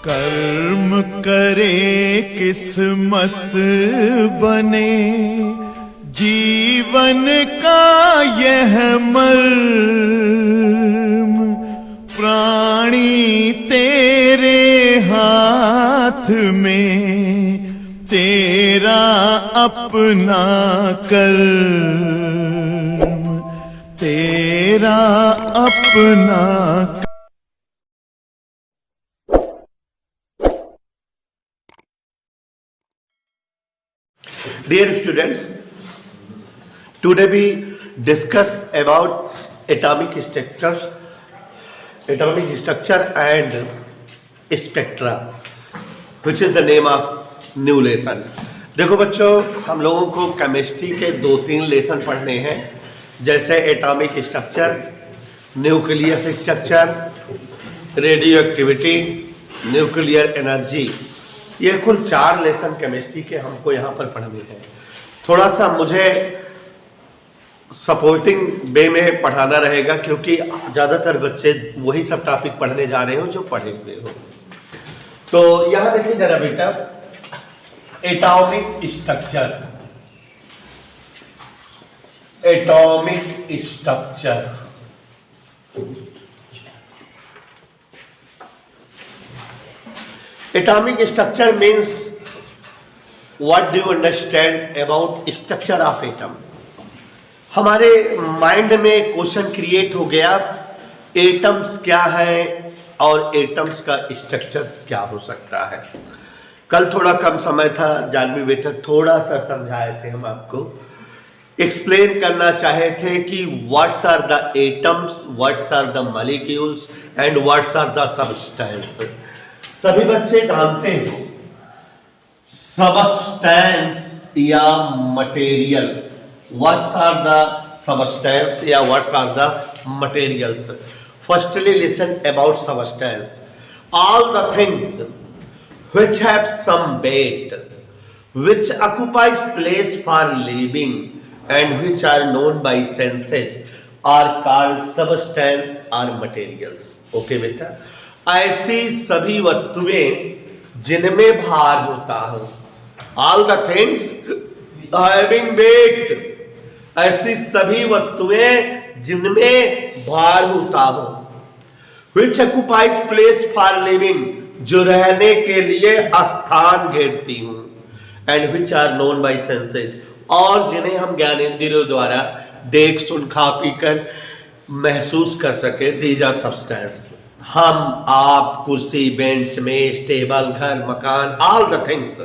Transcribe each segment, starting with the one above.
कर्म करे किस्मत बने, जीवन का यह मर्म, प्राणी तेरे हाथ में, तेरा अपना कर्म, तेरा अपना। Dear students, today we discuss about atomic structure and spectra, which is the name of new lesson. देखो बच्चों, हम लोगों को केमिस्ट्री के 2-3 लेसन पढ़ने हैं, जैसे atomic structure, nuclear structure, radio activity, nuclear energy. ये कुल 4 लेसन केमिस्ट्री के हमको यहाँ पर पढ़ने हैं। थोड़ा सा मुझे सपोर्टिंग वे में पढ़ाना रहेगा, क्योंकि ज़्यादातर बच्चे वही सब टॉपिक पढ़ने जा रहे हो जो पढ़े हुए हो। तो यहाँ देखिए जरा बेटा, atomic structure, atomic structure. Atomic structure means what do you understand about structure of atom? हमारे माइंड में क्वेश्चन क्रिएट हो गया, एटम्स क्या है और एटम्स का स्ट्रक्चर्स क्या हो सकता है। कल थोड़ा कम समय था, जानवी बेटा थोड़ा सा समझाए थे, हम आपको एक्सप्लेन करना चाहे थे कि what's are the atoms, what's are the molecules and what's are the substance. सभी बच्चे जानते हो सबस्टेंस या material, what's are the substance या what's are the materials. Firstly listen about substance, all the things which have some weight, which occupies place for living and which are known by senses are called substance or materials. Okay बेटा, ऐसी सभी वस्तुएं जिनमें भार होता हो, all the things having wait, ऐसी सभी वस्तुएं जिनमें भार होता हो, which occupies place for living, जो रहने के लिए स्थान घेरती हूं, and which are known by senses, और जिन्हें हम ज्ञानेंद्रियों द्वारा देख सुन खा पी कर महसूस कर सके, दीज आर सब्सटेंस। हम आप कुर्सी बेंच मेज टेबल घर मकान, ऑल द थिंग्स,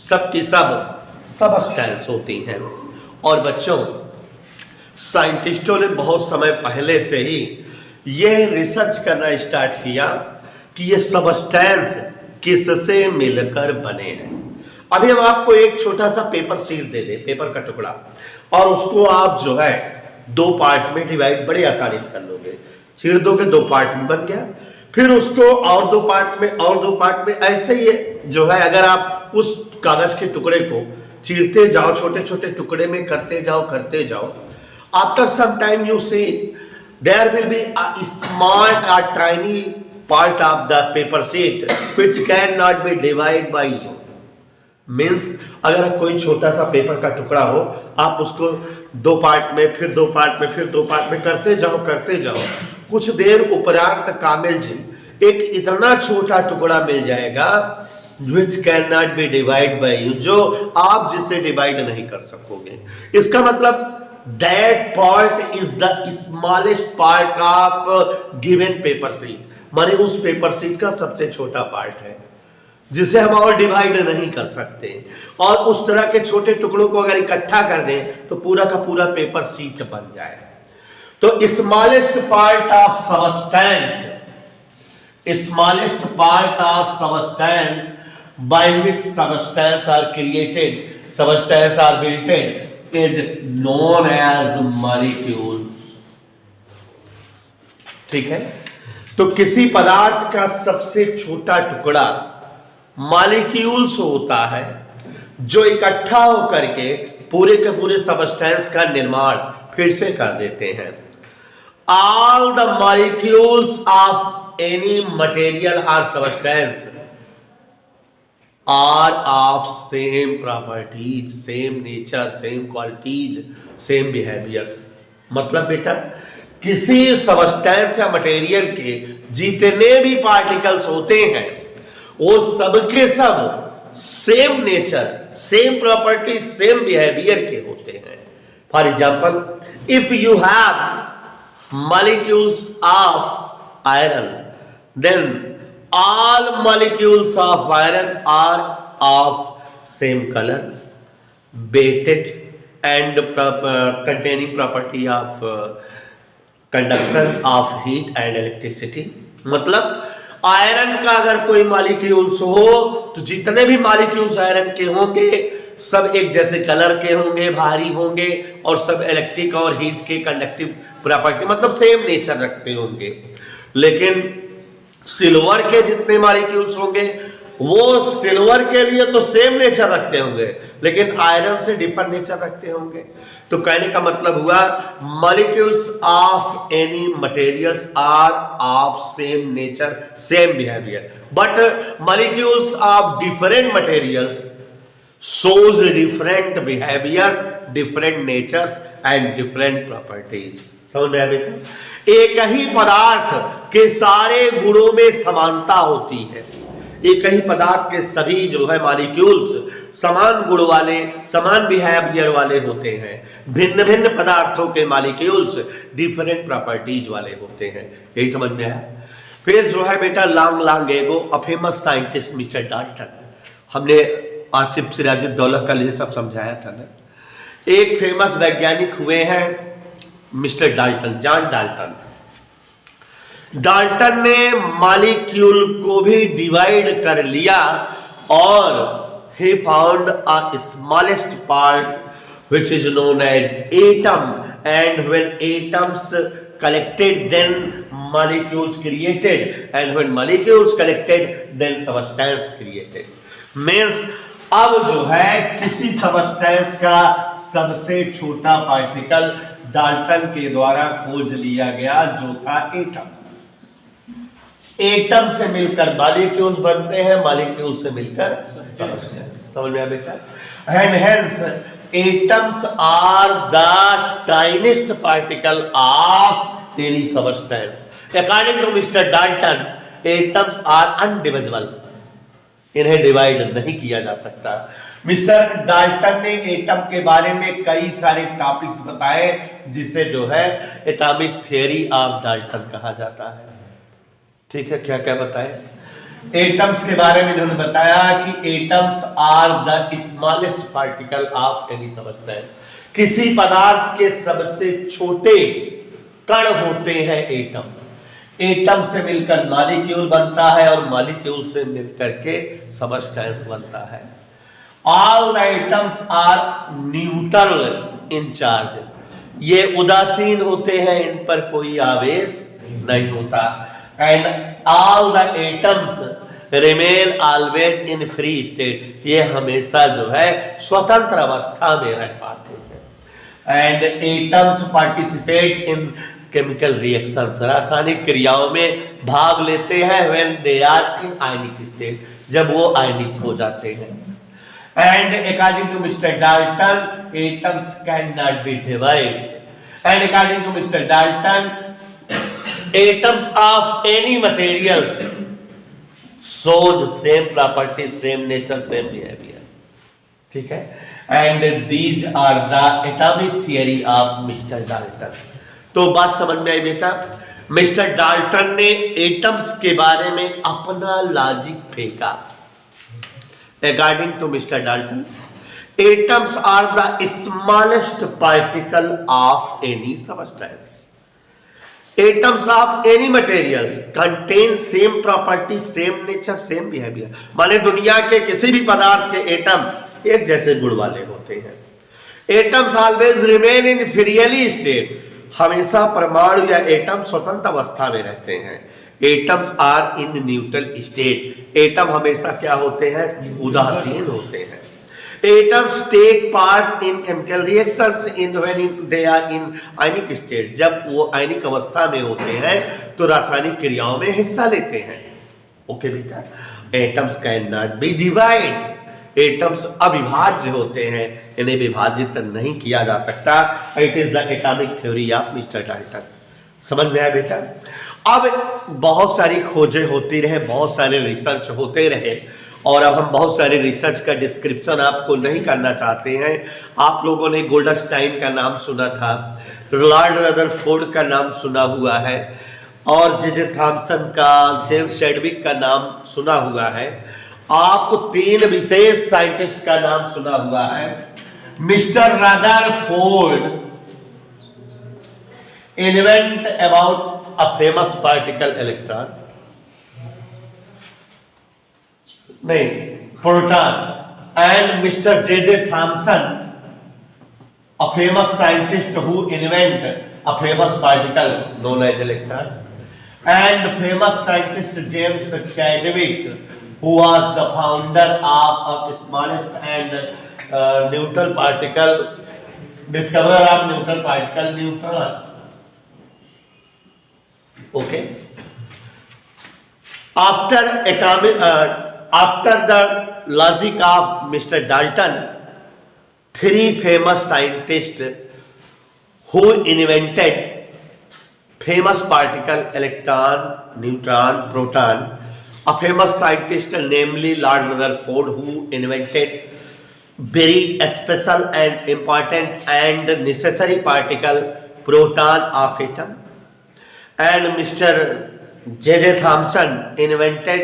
सब की सब सब्सटेंस होती हैं। और बच्चों, साइंटिस्टों ने बहुत समय पहले से ही यह रिसर्च करना स्टार्ट किया कि ये सब्सटेंस किससे मिलकर बने हैं। अभी हम आपको एक छोटा सा पेपर शीट दे दें, पेपर का टुकड़ा, और उसको आप जो है 2 पार्ट में डिवाइड बड़ी आसानी से कर लोगे। चीर दोगे, 2 पार्ट में बन गया, फिर उसको और 2 पार्ट में और 2 पार्ट में, ऐसे ही जो है अगर आप उस कागज के टुकड़े को चीरते जाओ, छोटे छोटे टुकड़े में करते जाओ, after some time you see there will be a small a tiny part of the paper sheet which cannot be divided by you. Means अगर कोई छोटा सा पेपर का टुकड़ा हो, आप उसको 2 पार्ट में, फिर 2 पार्ट में, फिर 2 पार्ट में करते जाओ, कुछ देर उपरांत कामिल जी एक इतना छोटा टुकड़ा मिल जाएगा which cannot be divided by you, जो आप जिसे डिवाइड नहीं कर सकोगे। इसका मतलब that part is the smallest part of given paper sheet, माने उस पेपर शीट का सबसे छोटा पार्ट है जिसे हम और डिवाइड नहीं कर सकते। और उस तरह के छोटे टुकड़ों को अगर इकट्ठा कर दें तो पूरा का पूरा पेपर शीट बन जाए। तो smallest part of substance by which substance are created, substance are builted is known as molecules. ठीक है, तो किसी पदार्थ का सबसे छोटा टुकड़ा मॉलिक्यूल्स होता है, जो इकट्ठा होकर के पूरे के पूरे सबस्टेंस का निर्माण फिर से कर देते हैं। All the molecules of any material or substance are of same properties, same nature, same qualities, same behaviours. मतलब बेटा किसी सबस्टेंस या मटेरियल के जितने भी पार्टिकल्स होते हैं वो सबके सब same nature, same property, same behaviour के होते हैं। For example, if you have molecules of iron, then all molecules of iron are of same color, weighted and containing property of conduction of heat and electricity। मतलब iron का अगर कोई molecules हो तो जितने भी मॉलिक्यूल्स आयरन के होंगे सब एक जैसे कलर के होंगे, भारी होंगे और सब इलेक्ट्रिक और हीट के कंडक्टिव प्रॉपर्टी मतलब सेम नेचर रखते होंगे। लेकिन सिल्वर के जितने मॉलिक्यूल्स होंगे वो सिल्वर के लिए तो सेम नेचर रखते होंगे लेकिन आयरन से डिफरेंट नेचर रखते होंगे। तो कहने का मतलब हुआ molecules of any materials are of same nature, same behaviour, but molecules of different materials shows different behaviors, different natures and different properties। समझ में आया बेटा? एक ही पदार्थ के सारे गुणों में समानता होती है। एक ही पदार्थ के सभी जो है मॉलिक्यूल्स समान गुण वाले, समान बिहेवियर वाले होते हैं। भिन्न भिन्न पदार्थों के मॉलिक्यूल्स डिफरेंट प्रॉपर्टीज वाले होते हैं। यही समझ में आया? फिर जो है बेटा लांग एगो a famous scientist mister Dalton, हमने आसिफ सिराजुद्दौला का ये सब समझाया था ना। एक फेमस वैज्ञानिक हुए हैं mister Dalton, John Dalton. Dalton ने मॉलिक्यूल को भी डिवाइड कर लिया और he found a smallest part which is known as atom, and when atoms collected then molecules created, and when molecules collected then substance created। means अब जो है किसी सबस्टेंस का सबसे छोटा पार्टिकल डाल्टन के द्वारा खोज लिया गया जो था एटम। एटम से मिलकर मॉलिक्यूल्स बनते हैं, मॉलिक्यूल से मिलकर सबस्टेंस। समझ में आया बेटा? And hence atoms are the tiniest particle of any substance. According to mister Dalton atoms are undivisible, इन्हें डिवाइड नहीं किया जा सकता। मिस्टर डाल्टन ने एटम के बारे में कई सारे टॉपिक्स बताए जिसे जो है एटॉमिक थ्योरी ऑफ डाल्टन कहा जाता है। ठीक है, क्या क्या बताए? एटम्स के बारे में इन्होंने बताया कि atoms are the smallest particle of any substance. किसी पदार्थ के सबसे छोटे कण होते हैं एटम। एटम से मिलकर मॉलिक्यूल बनता है और मॉलिक्यूल से मिलकर के सबस्टेंस बनता है। All the atoms are neutral in charge, ये उदासीन होते हैं, इन पर कोई आवेश नहीं होता। And all the atoms remain always in free state, ये हमेशा जो है स्वतंत्र अवस्था में रह पाते हैं। And atoms participate in chemical reactions, रासायनिक क्रियाओं में भाग लेते हैं when they are in ionic state, जब वो आयनिक हो जाते हैं। And according to mister Dalton atoms can not be divide, and according to mister Dalton atoms of any materials shows same property, same nature, same behaviour. ठीक है, and these are the atomic theory of mister Dalton. तो बात समझ में आई बेटा? Mister Dalton ने atoms के बारे में अपना लॉजिक फेंका। According to mister Dalton atoms are the smallest particle of any substance. Atoms of any materials contain same property, same nature, same behaviour. माने दुनिया के किसी भी पदार्थ के एटम एक जैसे गुण वाले होते हैं। Atoms always remain in freely state, हमेशा परमाणु या एटम स्वतंत्र अवस्था में रहते हैं। Atoms are in neutral state, atom हमेशा क्या होते हैं? उदासीन होते हैं। Atoms take part in chemical reactions in when they are in ionic state, जब वो आयनिक अवस्था में होते हैं तो रासायनिक क्रियाओं में हिस्सा लेते हैं। ओके बेटा, atoms can not be divide, atoms अविभाज्य होते हैं, इन्हें विभाजित नहीं किया जा सकता। It is the atomic theory of mister Dalton. समझ में आया बेटा? अब बहुत सारी खोजें होती रहे, बहुत सारे रिसर्च होते रहे, और अब हम बहुत सारे रिसर्च का डिस्क्रिप्शन आपको नहीं करना चाहते हैं। आप लोगों ने गोल्डस्टाइन का नाम सुना था, लॉर्ड रदरफोर्ड का नाम सुना हुआ है, और जे थॉमसन का, जेम्स चैडविक का नाम सुना हुआ है। आपको 3 विशेष साइंटिस्ट का नाम सुना हुआ है। Mister Rutherford invent about a famous particle electron, नहीं, proton, and Mr. J.J. Thomson, a famous scientist who invent a famous particle known as electron, and famous scientist James Chadwick, who was the founder of smallest and neutral particle, discoverer of neutral particle, neutron. Okay. After the logic of Mr. Dalton, 3 famous scientists who invented famous particle electron, neutron, proton. A famous scientist, namely Lord Rutherford, who invented very special and important and necessary particle proton of atom. And Mr. J.J. Thomson invented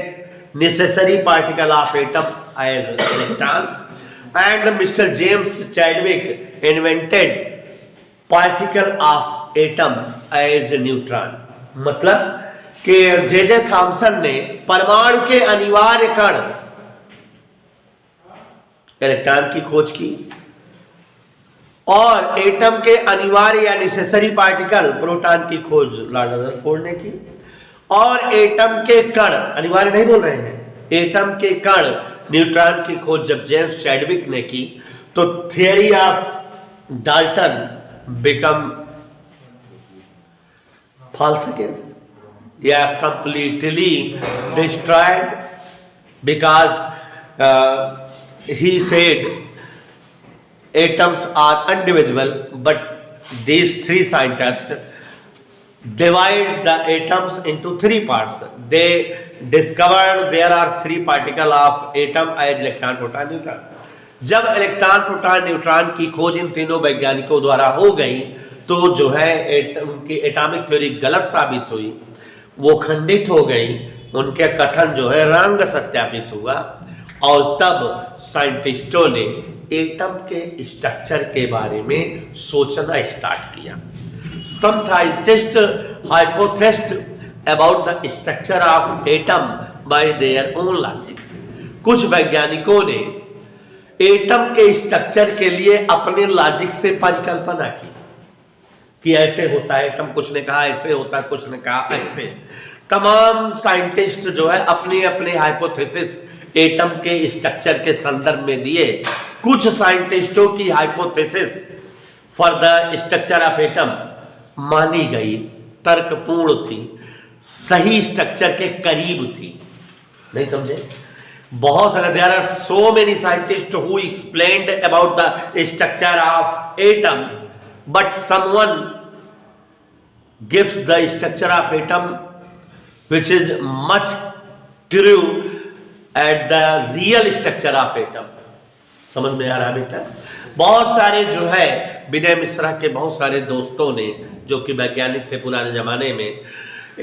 necessary particle of atom as electron, and Mr. James Chadwick invented particle of atom as neutron. मतलब कि J.J. Thompson ने परमाणु के अनिवार्य कण electron की खोज की, और एटम के अनिवार्य या नेसेसरी पार्टिकल प्रोटॉन की खोज लॉर्ड रदरफोर्ड ने की, और एटम के कण, अनिवार्य नहीं बोल रहे हैं, एटम के कण न्यूट्रॉन की खोज जब जेम्स चैडविक ने की, तो theory of Dalton become false again, या completely destroyed, because he said atoms are indivisible, but these 3 scientists divide the atoms into 3 parts. They discovered there are 3 particles of atom as electron, proton, neutron. जब electron, proton, neutron की खोज इन तीनों वैज्ञानिकों द्वारा हो गई, तो जो है उनकी एटॉमिक थ्योरी गलत साबित हुई, वो खंडित हो गई, उनके कथन जो है रंग सत्यापित हुआ, और तब साइंटिस्टों ने एटम के स्ट्रक्चर के बारे में सोचना स्टार्ट किया। Some scientist hypothesised about the structure of atom by their own logic. कुछ वैज्ञानिकों ने एटम के स्ट्रक्चर के लिए अपने लॉजिक से परिकल्पना की कि ऐसे होता है एटम, कुछ ने कहा ऐसे होता है, कुछ ने कहा ऐसे। तमाम साइंटिस्ट जो है अपने अपने हाइपोथेसिस एटम के स्ट्रक्चर के संदर्भ में दिए। कुछ साइंटिस्टों की hypothesis for the structure of atom मानी गई, तर्कपूर्ण थी, सही स्ट्रक्चर के करीब थी। नहीं समझे? बहुत सारे, there are so many scientist who explained about the structure of atom, but someone gives the structure of atom which is much true at the real structure of atom। समझ में आ रहा बेटा? बहुत सारे जो है विनय मिश्रा के बहुत सारे दोस्तों ने, जो कि वैज्ञानिक थे पुराने जमाने में,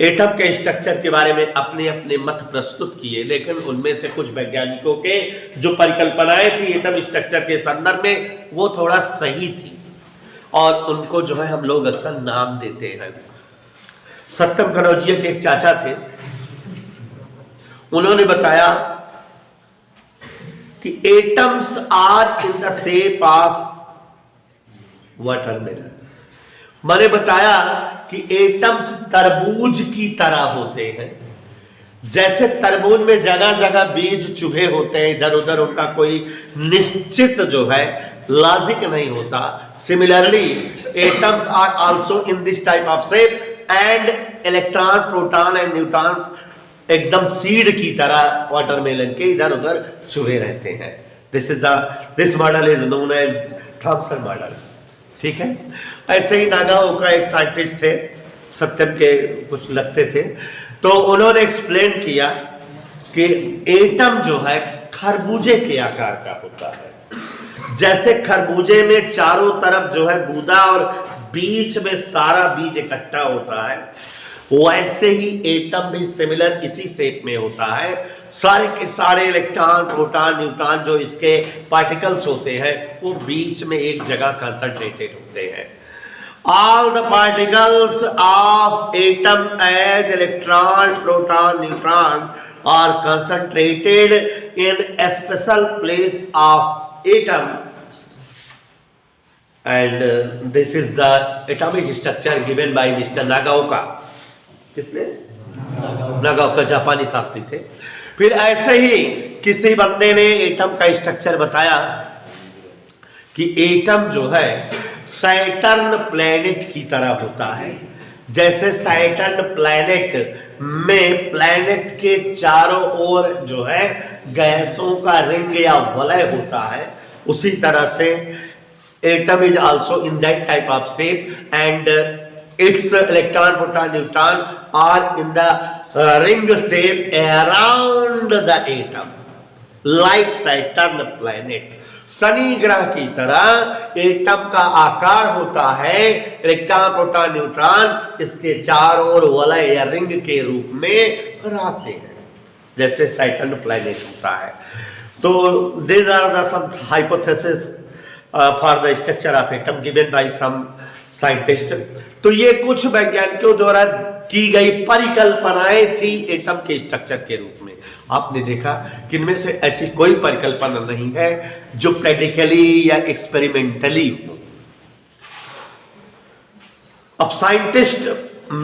एटम के स्ट्रक्चर के बारे में अपने अपने मत प्रस्तुत किए, लेकिन उनमें से कुछ वैज्ञानिकों के जो परिकल्पनाएं थी एटम स्ट्रक्चर के संदर्भ में, वो थोड़ा सही थी, और उनको जो है हम लोग अक्सर नाम देते हैं। सत्यम कनौजिया के एक चाचा थे, उन्होंने बताया कि atoms are in the shape of watermelon. मैंने बताया कि एटम्स तरबूज की तरह होते हैं। जैसे तरबूज में जगह जगह बीज चुभे होते हैं, इधर उधर उनका कोई निश्चित जो है लॉजिक नहीं होता, similarly atoms are also in this type of shape, and electrons, protons and neutrons एकदम सीड की तरह वाटरमेलन के इधर उधर छुपे रहते हैं। This model is known as Thomson model. ठीक है, ऐसे ही नागाओका एक साइंटिस्ट थे, सत्यम के कुछ लगते थे, तो उन्होंने एक्सप्लेन किया कि एटम जो है खरबूजे के आकार का होता है। जैसे खरबूजे में चारों तरफ जो है गूदा और बीच में सारा बीज इकट्ठा होता है, वैसे ही एटम भी सिमिलर इसी शेप में होता है। सारे के सारे इलेक्ट्रॉन, प्रोटॉन, न्यूट्रॉन जो इसके पार्टिकल्स होते हैं वो बीच में एक जगह कंसंट्रेटेड होते हैं। All the particles of atom as electron, proton, neutron are concentrated in a special place of atom, and this is the atomic structure given by Mr. Nagaoka. किसने? नागाओका जापानी शास्त्री थे। फिर ऐसे ही किसी बंदे ने एटम का स्ट्रक्चर बताया कि एटम जो है सैटर्न प्लैनेट की तरह होता है। जैसे सैटर्न प्लैनेट में प्लैनेट के चारों ओर जो है गैसों का रिंग या वलय होता है, उसी तरह से atom is also in that type of shape and its electron, proton, neutron are in the ring shape around the atom, like Saturn planet. Shani ग्रह की तरह एटम का आकार होता है, इलेक्ट्रॉन, प्रोटॉन, न्यूट्रॉन इसके चारों ओर वलय या रिंग के रूप में रहते हैं, जैसे सैटर्न प्लैनेट होता है। तो these are the some hypothesis for the structure of atom given by some scientist. तो ये कुछ वैज्ञानिकों द्वारा की गई परिकल्पनाएं थी एटम के स्ट्रक्चर के रूप में। आपने देखा कि इनमें से ऐसी कोई परिकल्पना नहीं है जो प्रैक्टिकली या एक्सपेरिमेंटली हो। अब scientist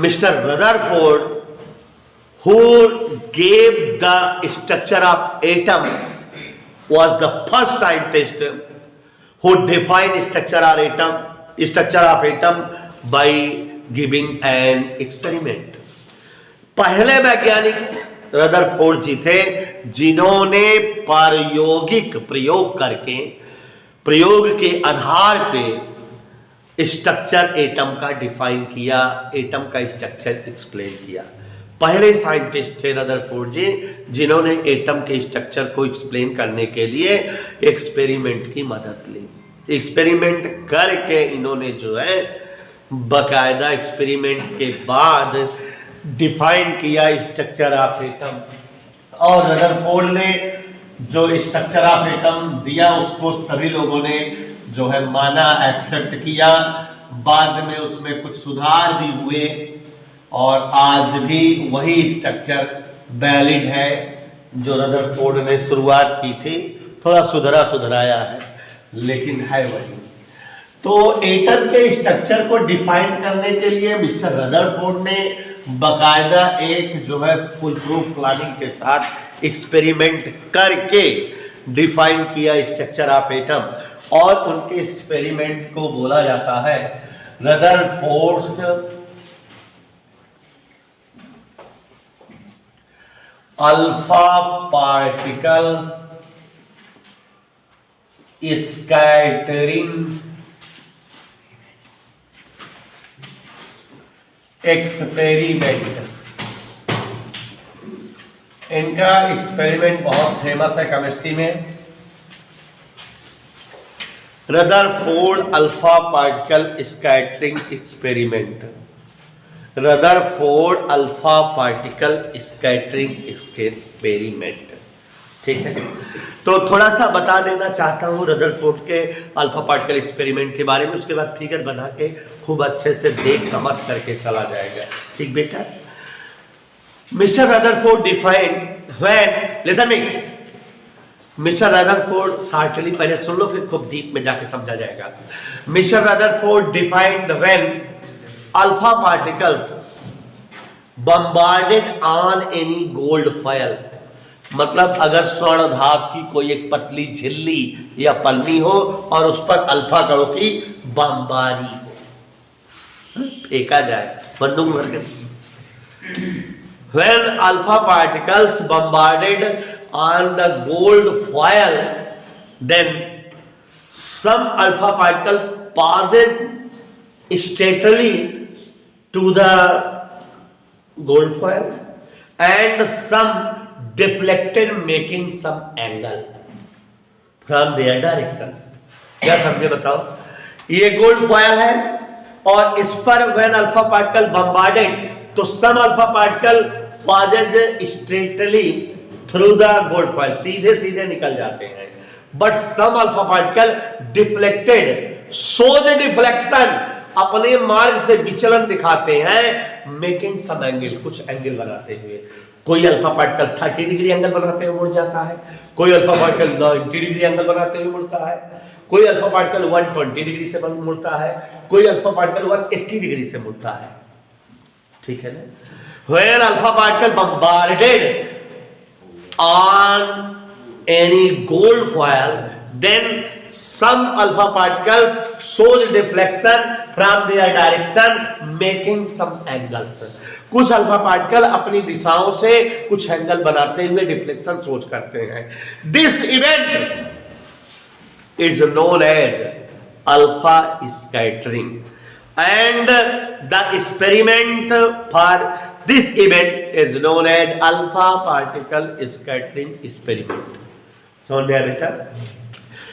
mister Rutherford who gave the structure of atom was the first scientist who defined structure of atom by giving an experiment। पहले वैज्ञानिक रदरफोर्ड जी थे जिन्होंने प्रायोगिक प्रयोग करके प्रयोग के आधार पे स्ट्रक्चर एटम का डिफाइन किया, एटम का स्ट्रक्चर एक्सप्लेन किया। पहले साइंटिस्ट थे रदरफोर्ड जी जिन्होंने एटम के स्ट्रक्चर को एक्सप्लेन करने के लिए एक्सपेरिमेंट की मदद ली। एक्सपेरिमेंट करके इन्होंने जो है बकायदा एक्सपेरिमेंट के बाद डिफाइन किया स्ट्रक्चर ऑफ एटम, और रदरफोर्ड ने जो स्ट्रक्चर ऑफ एटम दिया उसको सभी लोगों ने जो है माना, एक्सेप्ट किया। बाद में उसमें कुछ सुधार भी हुए और आज भी वही स्ट्रक्चर वैलिड है जो रदरफोर्ड ने शुरुआत की थी। थोड़ा सुधराया है लेकिन है वही। तो एटम के स्ट्रक्चर को डिफाइन करने के लिए मिस्टर रदरफोर्ड ने बकायदा एक जो है फुल प्रूफ प्लानिंग के साथ एक्सपेरिमेंट करके डिफाइन किया स्ट्रक्चर ऑफ एटम, और उनके एक्सपेरिमेंट को बोला जाता है Rutherford's alpha particle scattering experiment. इनका एक्सपेरिमेंट बहुत फेमस है केमिस्ट्री में। Rutherford alpha particle scattering experiment, Rutherford alpha particle scattering experiment. ठीक है, तो थोड़ा सा बता देना चाहता हूँ रदरफोर्ड के अल्फा पार्टिकल एक्सपेरिमेंट के बारे में, उसके बाद फिगर बना के खूब अच्छे से देख समझ करके चला जाएगा। ठीक बेटा, mister Rutherford defined when, listen me, mister Rutherford shortly पहले सुन लो फिर खूब डीप में जाके समझा जाएगा। Mister Rutherford defined when alpha particles bombarded on any gold foil, मतलब अगर स्वर्ण धातु की कोई एक पतली झिल्ली या पन्नी हो और उस पर अल्फा कणों की बमबारी हो, फेंका जाए बंदूक भर के, when alpha particles bombarded on the gold foil, then some alpha particle passes straightly to the gold foil and some deflected making some angle from their direction. क्या समझे बताओ? ये गोल्ड फॉयल है और इस पर व्हेन अल्फा पार्टिकल बम्बार्डेड तो some alpha particle passes straightly through the gold foil, सीधे सीधे निकल जाते हैं, but some alpha particle deflected, shows deflection, अपने मार्ग से विचलन दिखाते हैं, मेकिंग सम एंगल, कुछ एंगल बनाते हुए। कोई अल्फा पार्टिकल 30 डिग्री एंगल बनाते हुए मुड़ जाता है, कोई अल्फा पार्टिकल 90 डिग्री एंगल बनाते हुए मुड़ता है, कोई अल्फा पार्टिकल 120 डिग्री से मुड़ता है, कोई अल्फा पार्टिकल 180 डिग्री से मुड़ता है। ठीक है ना? When alpha particle bombarded on any gold foil, then some alpha particles shows deflection from their direction, making some angles. कुछ अल्फा पार्टिकल अपनी दिशाओं से कुछ एंगल बनाते हुए डिफ्लेक्शन सोच करते हैं। This event is known as alpha scattering, and the experiment for this event is known as alpha particle scattering experiment. समझ में आया बेटा?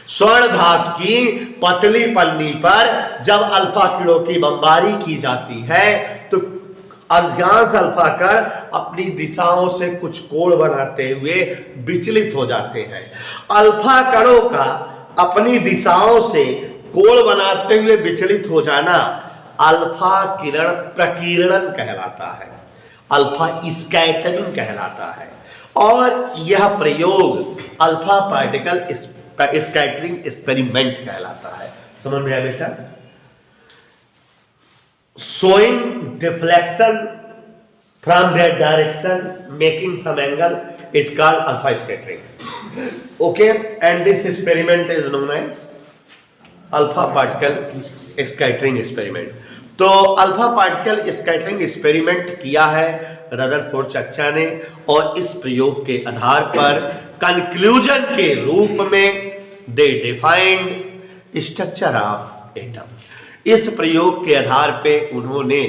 स्वर्ण धातु की पतली पन्नी पर जब अल्फा किरणों की बमबारी की जाती है तो अधिकांश अल्फा कण अपनी दिशाओं से कुछ कोण बनाते हुए विचलित हो जाते हैं। अल्फा कणों का अपनी दिशाओं से कोण बनाते हुए विचलित हो जाना अल्फा किरण प्रकीर्णन कहलाता है, अल्फा स्कैटरिंग कहलाता है, और यह प्रयोग अल्फा पार्टिकल स्कैटरिंग एक्सपेरिमेंट कहलाता है। समझ में आया बेटा? showing deflection from their direction, making some angle is called alpha scattering. Okay, and this experiment is known as alpha particle scattering experiment. तो अल्फा पार्टिकल स्कैटरिंग एक्सपेरिमेंट किया है Rutherford चर्चा ने, और इस प्रयोग के आधार पर कंक्लूजन के रूप में दे डिफाइंड स्ट्रक्चर ऑफ एटम। इस प्रयोग के आधार पे उन्होंने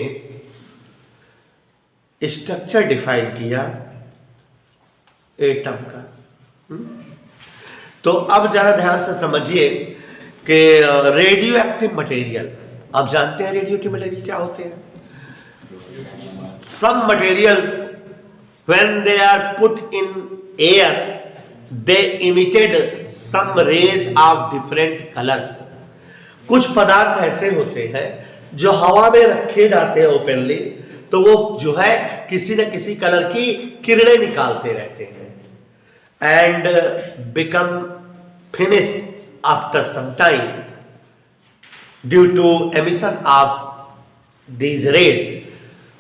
स्ट्रक्चर डिफाइन किया एटम का। तो अब जरा ध्यान से समझिए कि रेडियो एक्टिव मटेरियल, आप जानते हैं रेडियो एक्टिव मटेरियल क्या होते हैं? Some materials when they are put in air they emitted some rays of different colours. कुछ पदार्थ ऐसे होते हैं जो हवा में रखे जाते हैं ओपनली, तो वो जो है किसी न किसी कलर की किरणें निकालते रहते हैं and become finish after some time due to emission of these rays.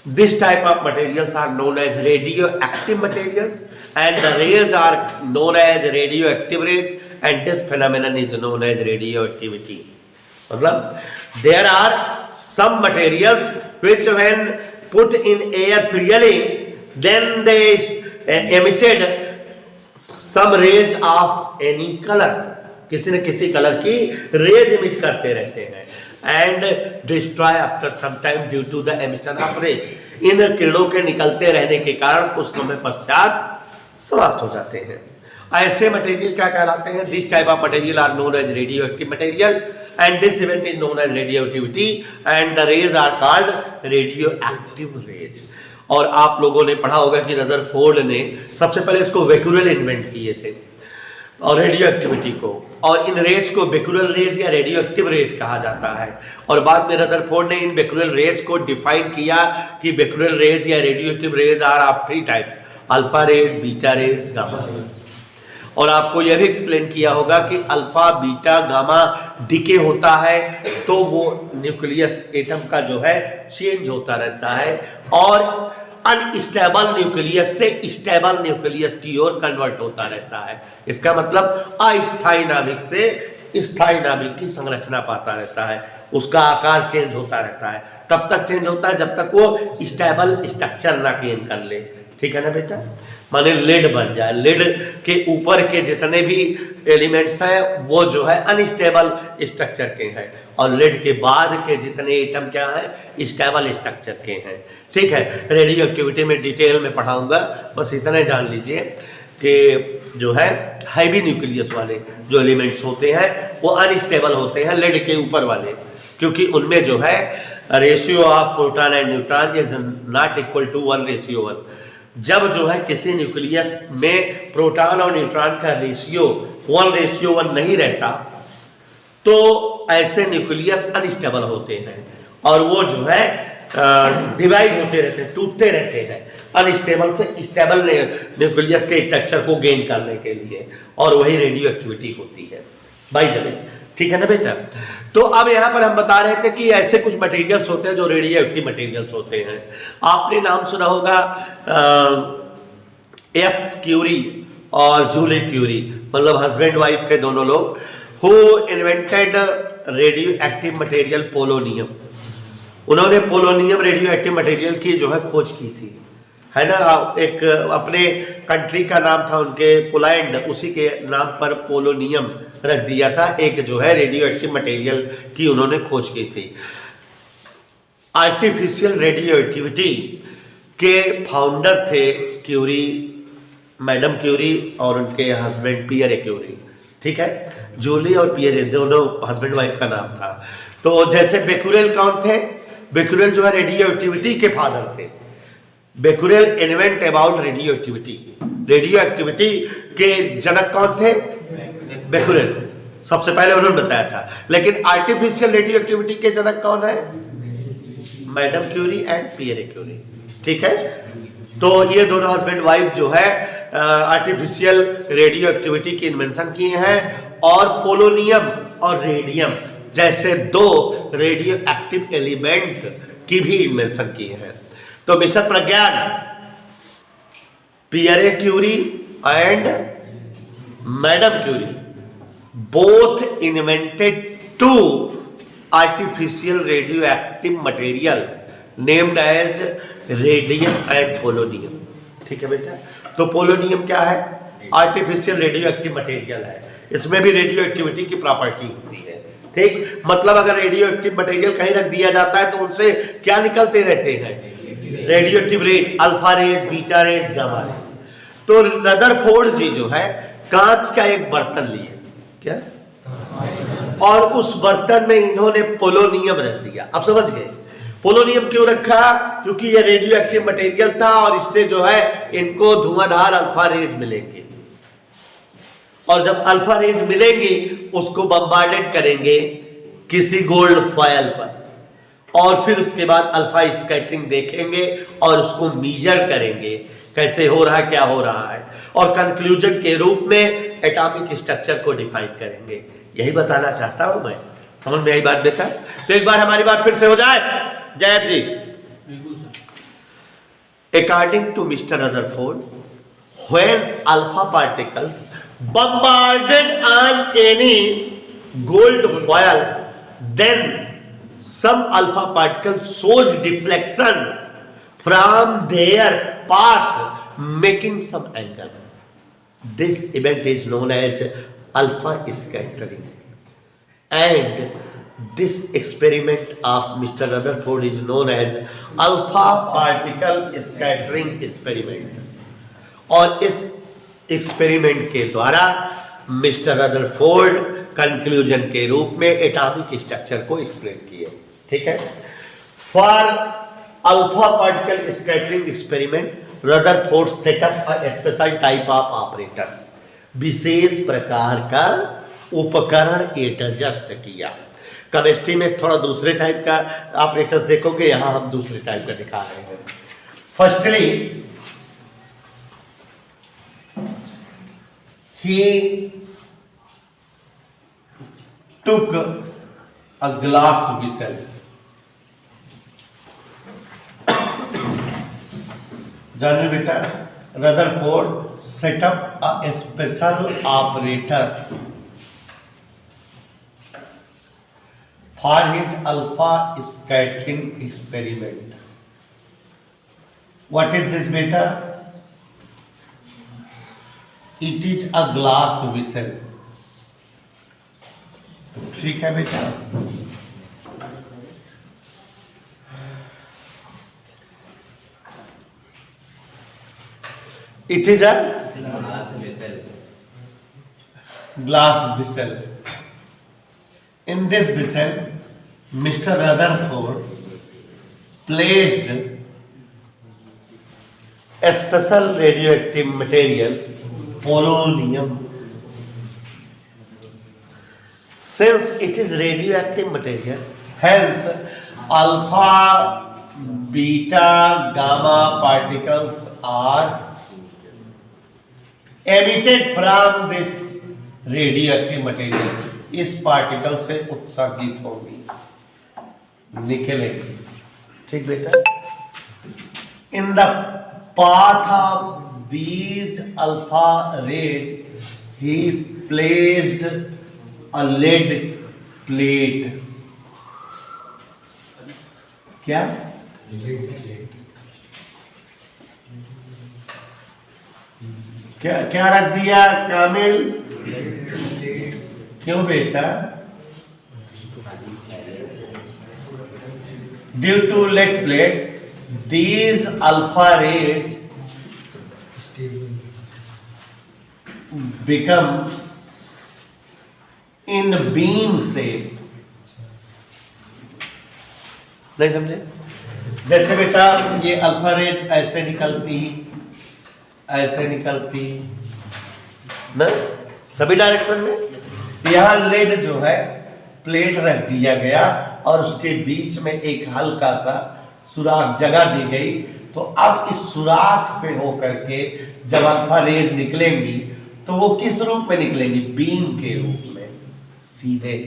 This type of materials are known as radioactive materials, and the rays are known as radioactive rays, and this phenomenon is known as radioactivity. मतलब there are some materials which when put in air freely then they emitted some rays of any colors, किसी न किसी colour की raise emit करते रहते हैं and destroy after some time due to the emission of rays. इन किरणों के निकलते रहने के कारण कुछ समय पश्चात समाप्त हो जाते हैं। ऐसे मटेरियल क्या कहलाते हैं? This type of material are known as radioactive material and this event is known as radioactivity and the rays are called radioactive rays. और आप लोगों ने पढ़ा होगा कि रदरफोर्ड ने सबसे पहले इसको बेक्यूरेल इन्वेंट किए थे और रेडियो एक्टिविटी को, और इन रेज को बेक्यूरेल रेज या रेडियो एक्टिव रेज कहा जाता है। और बाद में रदरफोर्ड ने इन बेक्यूरेल रेज को डिफाइन किया कि बेक्यूरेल रेज या radioactive rays are of 3 types, alpha rays, beta rays, gamma rays. और आपको यह भी एक्सप्लेन किया होगा कि अल्फा, बीटा, गामा डीके होता है तो वो न्यूक्लियस एटम का जो है चेंज होता रहता है और अनस्टेबल न्यूक्लियस से स्टेबल न्यूक्लियस की ओर कन्वर्ट होता रहता है। इसका मतलब अस्थायी नाभिक से स्थायी नाभिक की संरचना पाता रहता है, उसका आकार चेंज होता रहता है। तब तक चेंज होता है जब तक वो स्टेबल स्ट्रक्चर ना गेन कर ले। ठीक है ना बेटा, माने लेड बन जाए, लेड के ऊपर के जितने भी एलिमेंट्स हैं वो जो है अनस्टेबल स्ट्रक्चर के हैं, और लेड के बाद के जितने एटम क्या है स्टेबल स्ट्रक्चर के हैं। ठीक है, रेडियो एक्टिविटी में डिटेल में पढ़ाऊंगा, बस इतने जान लीजिए कि जो है हैवी न्यूक्लियस वाले जो एलिमेंट्स होते हैं वो अनस्टेबल होते हैं लेड के ऊपर वाले, क्योंकि उनमें जो है ratio of proton and neutron is not equal to 1:1। जब जो है किसी न्यूक्लियस में प्रोटॉन और न्यूट्रॉन का रेशियो 1:1 नहीं रहता तो ऐसे न्यूक्लियस अनस्टेबल होते हैं और वो जो है डिवाइड होते रहते हैं, टूटते रहते हैं अनस्टेबल से स्टेबल न्यूक्लियस के स्ट्रक्चर को गेन करने के लिए, और वही रेडियो एक्टिविटी होती है बाय द वे। ठीक है ना बेटा, तो अब यहाँ पर हम बता रहे थे कि ऐसे कुछ मटेरियल्स होते हैं जो रेडियो एक्टिव मटेरियल्स होते हैं। आपने नाम सुना होगा एफ क्यूरी और जूली क्यूरी, मतलब हस्बैंड वाइफ थे दोनों लोग, who invented radio active material polonium. उन्होंने पोलोनियम रेडियो एक्टिव मटेरियल की जो है खोज की थी, है ना। एक अपने कंट्री का नाम था उनके पोलैंड, उसी के नाम पर पोलोनियम रख दिया था। एक जो है रेडियो एक्टिव मटेरियल की उन्होंने खोज की थी। आर्टिफिशियल रेडियो एक्टिविटी के फाउंडर थे क्यूरी, मैडम क्यूरी और उनके हस्बैंड पियरे क्यूरी। ठीक है, जूली और पियरे दोनों हस्बैंड वाइफ का नाम था। तो जैसे बेकुरेल कौन थे, बेकुरेल जो है रेडियो एक्टिविटी के फादर थे। Becquerel invent about radioactivity, radioactivity के जनक कौन थे, बेकुरेल, सबसे पहले उन्होंने बताया था। लेकिन आर्टिफिशियल रेडियो एक्टिविटी के जनक कौन है, madam Curie and Pierre Curie. ठीक है, तो ये दोनों हस्बैंड वाइफ जो है आर्टिफिशियल रेडियो एक्टिविटी की इन्वेंशन किए हैं, और पोलोनियम और रेडियम जैसे दो रेडियो एक्टिव एलिमेंट की भी इन्वेंशन किए हैं। तो mister Pragyan, Pierre Curie and madam Curie both invented two artificial radioactive material named as radium and polonium. ठीक है बेटा, तो पोलोनियम क्या है, आर्टिफिशियल रेडियो एक्टिव मटेरियल है, इसमें भी रेडियो एक्टिविटी की प्रॉपर्टी होती है। ठीक, मतलब अगर रेडियो एक्टिव मटेरियल कहीं रख दिया जाता है तो उनसे क्या निकलते रहते हैं, radioactive rays, alpha rays, beta rays, gamma rays. तो रदरफोर्ड जी जो है कांच का एक बर्तन लिए, क्या, और उस बर्तन में इन्होंने पोलोनियम रख दिया। अब समझ गए पोलोनियम क्यों रखा, क्योंकि ये रेडियो एक्टिव मटेरियल था और इससे जो है इनको धुआंधार अल्फा रेज मिलेंगे, और जब अल्फा रेज मिलेंगी उसको बम्बार्डेड करेंगे किसी गोल्ड फॉयल पर, और फिर उसके बाद अल्फा स्कैटरिंग देखेंगे और उसको मीजर करेंगे कैसे हो रहा है, क्या हो रहा है, और कंक्लूजन के रूप में एटॉमिक स्ट्रक्चर को डिफाइन करेंगे। यही बताना चाहता हूं मैं, समझ में आई बात बेटा। तो एक बार हमारी बात फिर से हो जाए, जयब जी। According to mister Rutherford, when alpha particles bombarded on any gold foil, then some alpha particles shows deflection from their path, making some angle. This event is known as alpha scattering, and this experiment of Mr. Rutherford is known as alpha particle scattering experiment. और इस experiment के द्वारा mister Rutherford conclusion के रूप में atomic structure को explain किए। ठीक है, for alpha particle scattering experiment Rutherford setup a special type of operators, विशेष प्रकार का उपकरण एडजस्ट किया। केमिस्ट्री में थोड़ा दूसरे टाइप का ऑपरेटर्स देखोगे, यहां हम दूसरे टाइप का दिखा रहे हैं। Firstly he took a glass vessel, जानिए बेटा, Rutherford set up a special apparatus for his alpha scattering experiment. What is this beta? It is a glass whistle. ठीक है बेटा, it is a glass vessel. In this vessel, Mr. Rutherford placed a special radioactive material, polonium. Since it is radioactive material, hence alpha, beta, gamma particles are emitted from this radioactive material. इस particle से उत्सर्जित होगी, निकलेगी। ठीक बेटा, in the path of these alpha rays he placed a lead plate. क्या? क्या क्या रख दिया कामिल? क्यों बेटा? Due to lead plate, these alpha rays become in beam shape। नहीं समझे? जैसे बेटा ये अल्फा रेज ऐसे निकलती, ऐसे निकलती ना, सभी डायरेक्शन में। यहां लेड जो है प्लेट रख दिया गया और उसके बीच में एक हल्का सा सुराख जगह दी गई। तो अब इस सुराख से होकर के जब अल्फा रेज निकलेंगी तो वो किस रूप में निकलेंगी? बीम के रूप में, सीधे।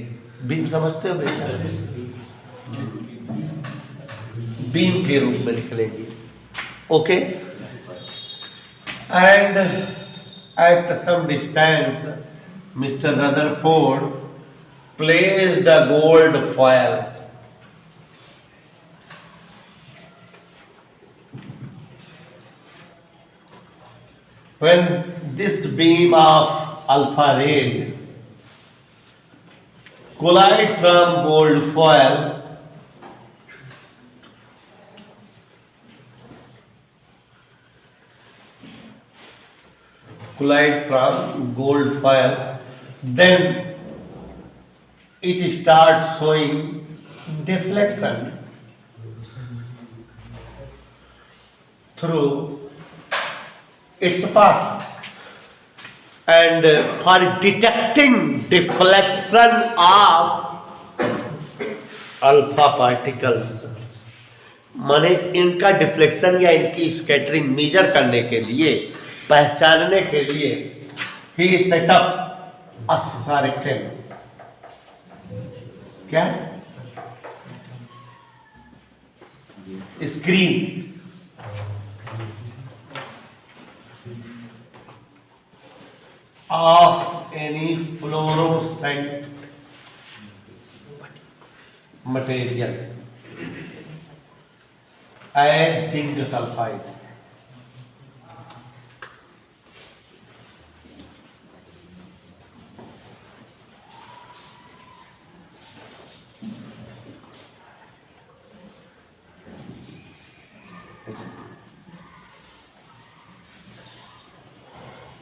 बीम समझते हो बेटा? बीम के रूप में निकलेंगी। Okay, and at some distance, Mr. Rutherford placed a gold foil. When this beam of alpha rays collide from gold foil, collide from gold foil, then it starts showing deflection through its path. And for detecting deflection of alpha particles, माने इनका deflection या इनकी scattering major करने के लिए, पहचानने के लिए ही सेटअप अ सर्टेन क्या screen of any fluorescent material as zinc sulphide.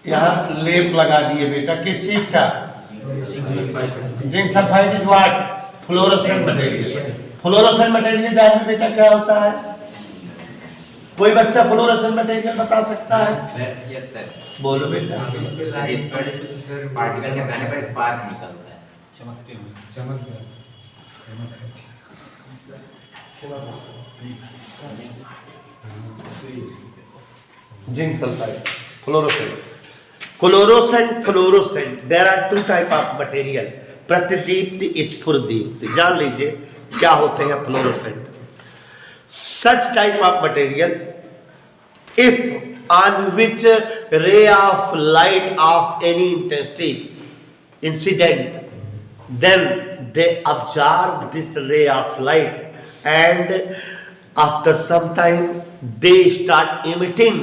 यहाँ लेप लगा दिए बेटा, किस चीज का? Zinc sulphide is what? Fluorescent material. Fluorescent material जानते बेटा क्या होता है? कोई बच्चा फ्लोरोसेंट मटेरियल बता सकता है? Yes sir. बोलो बेटा। इस पर पार्टिकल के जाने पर स्पार्क निकलता है, चमकते हुए। चमक जाए। Zinc sulphide, fluorescent. Fluorescent, there are two type of material, प्रतिदीप्ति, स्फुरदीप्ति। जान लीजिए क्या होते हैं fluorescent. Such type of material, if on which ray of light of any intensity incident, then they absorb this ray of light and after some time they start emitting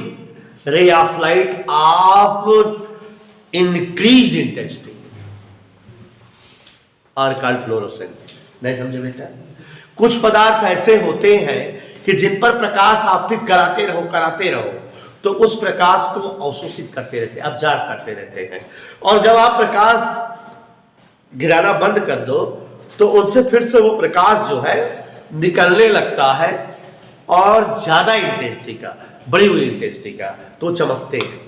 ray of light of increased intensity are called fluorescent। नहीं समझे बेटा? कुछ पदार्थ ऐसे होते हैं कि जिन पर प्रकाश आपतित कराते रहो तो उस प्रकाश को अवशोषित करते रहते, अब्जॉर्ब करते रहते हैं, और जब आप प्रकाश गिराना बंद कर दो तो उनसे फिर से वो प्रकाश जो है निकलने लगता है, और ज्यादा इंटेंसिटी का, बड़ी हुई इंटेंसिटी का, तो चमकते हैं।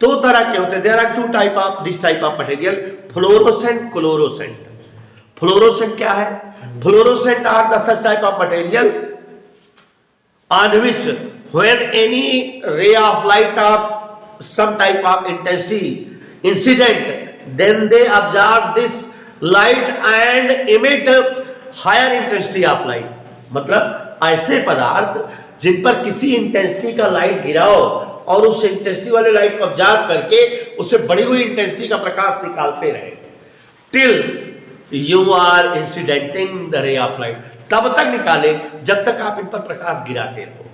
दो तरह के होते हैं, there are two type of this type of material, fluorescent, chlorescent. Fluorescent क्या है? Fluorescent are the such type of materials on which when any ray of light of some type of intensity incident, then they absorb this light and emit higher intensity of light। मतलब ऐसे पदार्थ जिन पर किसी intensity का light गिराओ और उस intensity वाले light को ऑब्जर्व करके उससे बढ़ी हुई इंटेंसिटी का प्रकाश निकालते रहे, till you are incidenting the ray of light, तब तक निकाले जब तक आप इन पर प्रकाश गिराते रहो।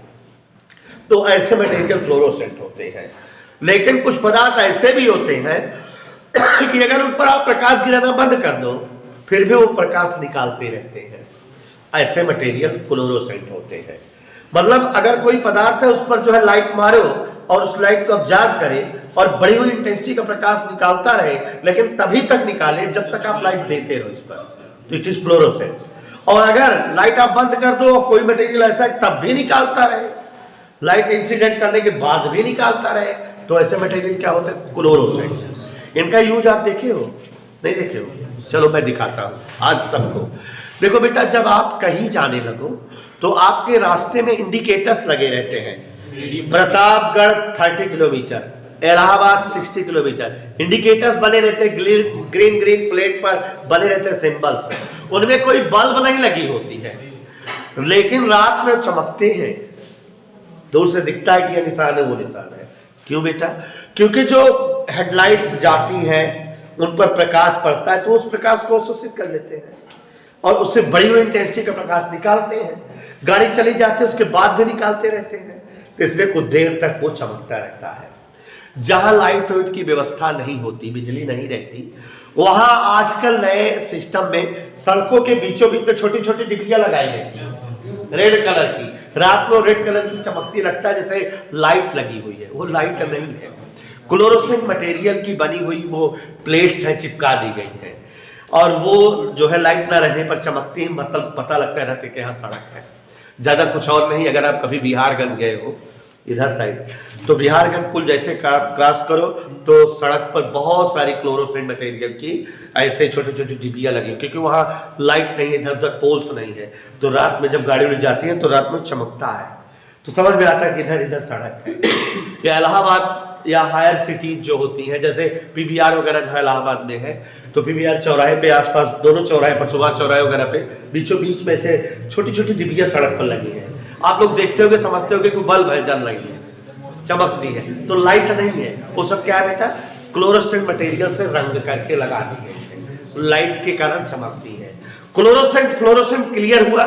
तो ऐसे मटेरियल फ्लोरोसेंट होते हैं। लेकिन कुछ पदार्थ ऐसे भी होते हैं कि अगर उन पर आप प्रकाश गिराना बंद कर दो फिर भी वो प्रकाश निकालते रहते हैं, ऐसे मटेरियल फ्लोरोसेंट होते हैं। मतलब अगर कोई पदार्थ है उस पर जो है लाइट मारो और उस लाइट को ऑब्जर्व करे और बड़ी हुई इंटेंसिटी का प्रकाश निकालता रहे, लेकिन तभी तक निकाले जब तक आप लाइट देते रहो इस पर, तो इट इज फ्लोरोसेंट। और अगर लाइट आप बंद कर दो, कोई मटेरियल ऐसा है तब भी निकालता रहे, लाइट इंसिडेंट करने के बाद भी निकालता रहे, तो ऐसे मटेरियल क्या होते हैं? क्लोरोसेंट। इनका यूज आप देखे हो? नहीं देखे हो? चलो मैं दिखाता हूं आज सबको। देखो बेटा, जब आप कहीं जाने लगो तो आपके रास्ते में इंडिकेटर्स लगे रहते हैं। Pratapgarh 30 kilometre, Allahabad 60 kilometre, indicators बने रहते हैं, ग्रीन ग्रीन प्लेट पर बने रहते हैं सिंबल्स, उनमें कोई बल्ब नहीं लगी होती है, लेकिन रात में चमकते हैं, दूर से दिखता है कि यह निशान है, वो निशान है। क्यों बेटा? क्योंकि जो हेडलाइट्स जाती हैं उन पर प्रकाश पड़ता है तो उस प्रकाश को अवशोषित कर लेते हैं और उससे बड़ी हुई इंटेंसिटी का प्रकाश निकालते हैं। गाड़ी चली जाती है उसके बाद भी निकालते रहते हैं, तो इसलिए कुछ देर तक वो चमकता रहता है। जहां लाइट वाइट की व्यवस्था नहीं होती, बिजली नहीं रहती, वहां आजकल नए सिस्टम में सड़कों के बीचों बीच में छोटी छोटी डिबिया लगाई रहती है रेड कलर की, रात को रेड कलर की चमकती, लगता है जैसे लाइट लगी हुई है, वो लाइट नहीं है, क्लोरोसेंट मटेरियल की बनी हुई वो प्लेट्स हैं, चिपका दी गई हैं, और वो जो है लाइट ना रहने पर चमकती है, मतलब पता लगता है रहते कि यहाँ सड़क है, ज्यादा कुछ और नहीं। अगर आप कभी बिहारगंज गए हो इधर साइड, तो बिहारगंज पुल जैसे क्रॉस करो तो सड़क पर बहुत सारी क्लोरोसेंट मटेरियल की ऐसे छोटी छोटी डिबिया लगी, क्योंकि वहाँ लाइट नहीं है, इधर उधर पोल्स नहीं है, तो रात में जब गाड़ी उड़ जाती है तो रात में चमकता है, तो समझ में आता है कि इधर इधर सड़क है। या इलाहाबाद या हायर सिटीज जो होती हैं, जैसे पीवीआर वगैरह जो इलाहाबाद में है, तो पीवीआर चौराहे पे आसपास, दोनों चौराहे पर, सुभाष चौराहे वगैरह पे बीचों बीच में से छोटी छोटी डिबिया सड़क पर लगी है। आप लोग देखते होगे, समझते होगे कि बल्ब है, जल रही है, चमकती है, तो लाइट नहीं है, वो सब क्या है बेटा? क्लोरोसेंट मटेरियल से रंग करके लगा दी गई है, लाइट के कारण चमकती है। क्लोरोसेंट फ्लोरोसेंट क्लियर हुआ?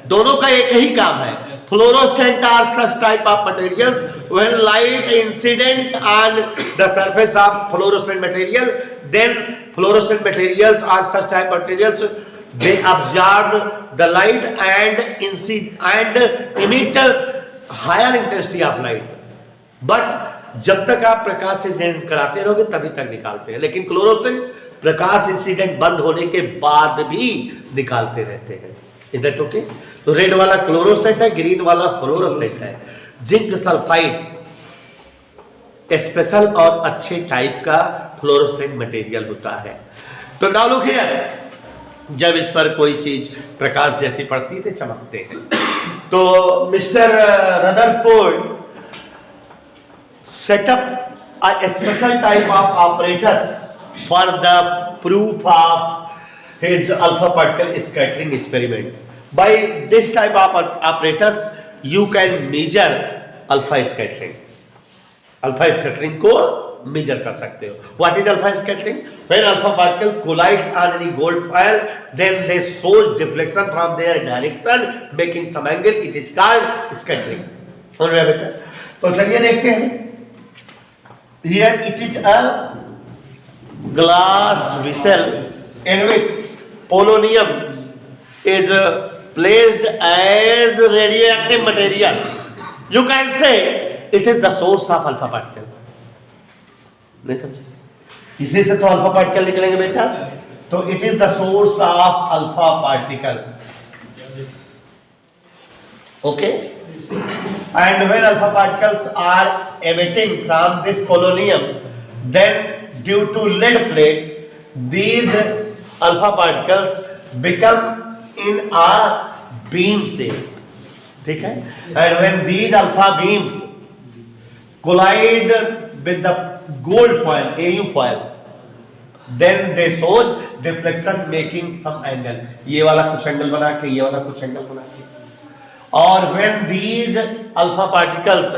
दोनों का एक ही काम है। Fluorescent are such type of materials when light incident on the surface of fluorescent material, then fluorescent materials are such type materials, they absorb the light and emit higher intensity of light, but जब तक आप प्रकाश incident कराते रहोगे तभी तक निकालते हैं। लेकिन क्लोरोसेंट प्रकाश इंसिडेंट बंद होने के बाद भी निकालते रहते हैं। इधर ओके? तो रेड वाला क्लोरोसेंट है, ग्रीन वाला फ्लोरोसेंट है। जिंक सल्फाइड स्पेशल और अच्छे टाइप का फ्लोरोसेंट मटेरियल होता है। तो नाउ लुक हियर, जब इस पर कोई चीज प्रकाश जैसी पड़ती है तो चमकते हैं। तो mister Rutherford setup a special type of operators for the proof of his alpha particle scattering experiment. By this type of operators you can measure alpha scattering. Alpha scattering को मेजर कर सकते हो। What is alpha scattering? When alpha particle collides on any gold foil, then they shows deflection from their direction making some angle, it is called scattering. समझ रहे बेटा? तो चलिए देखते हैं। Here it is a glass vessel in which polonium is placed as radioactive material, you can say it is the source of alpha particle. नहीं समझे? इसी से तो अल्फा पार्टिकल निकलेंगे बेटा, तो it is the source of alpha particle. Okay, and when alpha particles are emitting from this polonium, then due to lead plate, these alpha particles become in a beam shape. ठीक है, and when these alpha beams collide with the gold foil, AU foil, then they shows deflection making some angle. ये वाला कुछ angle बना के, ये वाला कुछ एंगल बना के. और when these alpha particles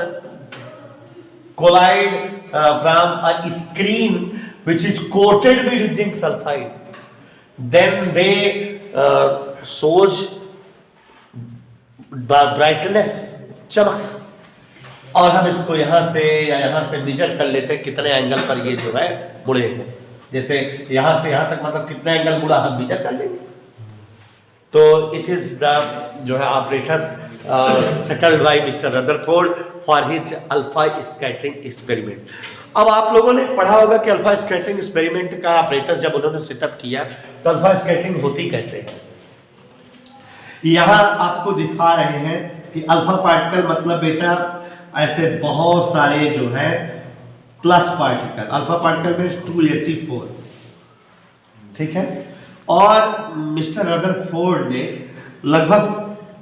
collide from a screen which is coated with zinc sulfide, then they shows brightness, चमक. और हम इसको यहाँ से या यहाँ से मेजर कर लेते हैं कितने एंगल पर ये जो है मुड़े हैं. जैसे यहाँ से यहाँ तक मतलब कितना एंगल मुड़ा हम मेजर कर लेंगे. तो इट इज द जो है operators settled bye mister Rutherford for his alpha scattering experiment. अब आप लोगों ने पढ़ा होगा कि अल्फा स्कैटरिंग एक्सपेरिमेंट का ऑपरेटर जब उन्होंने सेटअप किया तो अल्फा स्कैटरिंग होती कैसे है. यहाँ आपको दिखा रहे हैं कि अल्फा पार्टिकल मतलब बेटा ऐसे बहुत सारे जो है प्लस पार्टिकल, अल्फा पार्टिकल में 2He4, ठीक है. और मिस्टर रदरफोर्ड ने लगभग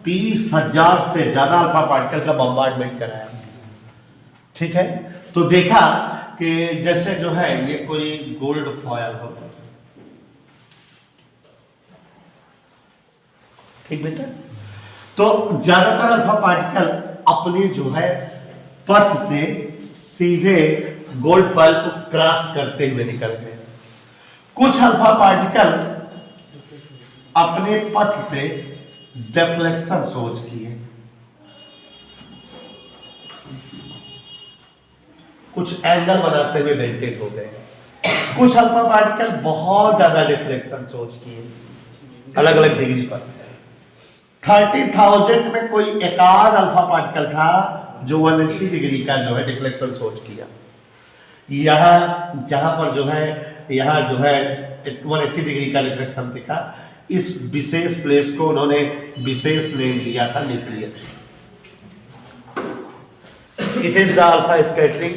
30,000 से ज्यादा अल्फा पार्टिकल का बम्बार्डमेंट कराया. ठीक है, तो देखा कि जैसे जो है ये कोई गोल्ड फॉयल हो, ठीक बेटा, तो ज्यादातर अल्फा पार्टिकल अपने जो है पथ से सीधे गोल्ड फॉयल को क्रॉस करते हुए निकलते हैं. कुछ अल्फा पार्टिकल अपने पथ से डिफ्लेक्शन सोच किए, कुछ एंगल बनाते हुए मेंटेन हो गए. कुछ अल्फा पार्टिकल बहुत ज्यादा डिफ्लेक्शन सोच किए अलग अलग डिग्री पर. 30,000 में कोई एकाध अल्फा पार्टिकल था जो 180 डिग्री का जो है डिफ्लेक्शन सोच किया. यहाँ जहां पर जो है यहाँ जो है 180 डिग्री का डिफ्लेक्शन दिखा, इस विशेष प्लेस को उन्होंने विशेष नेम दिया था nucleus. It is the alpha scattering.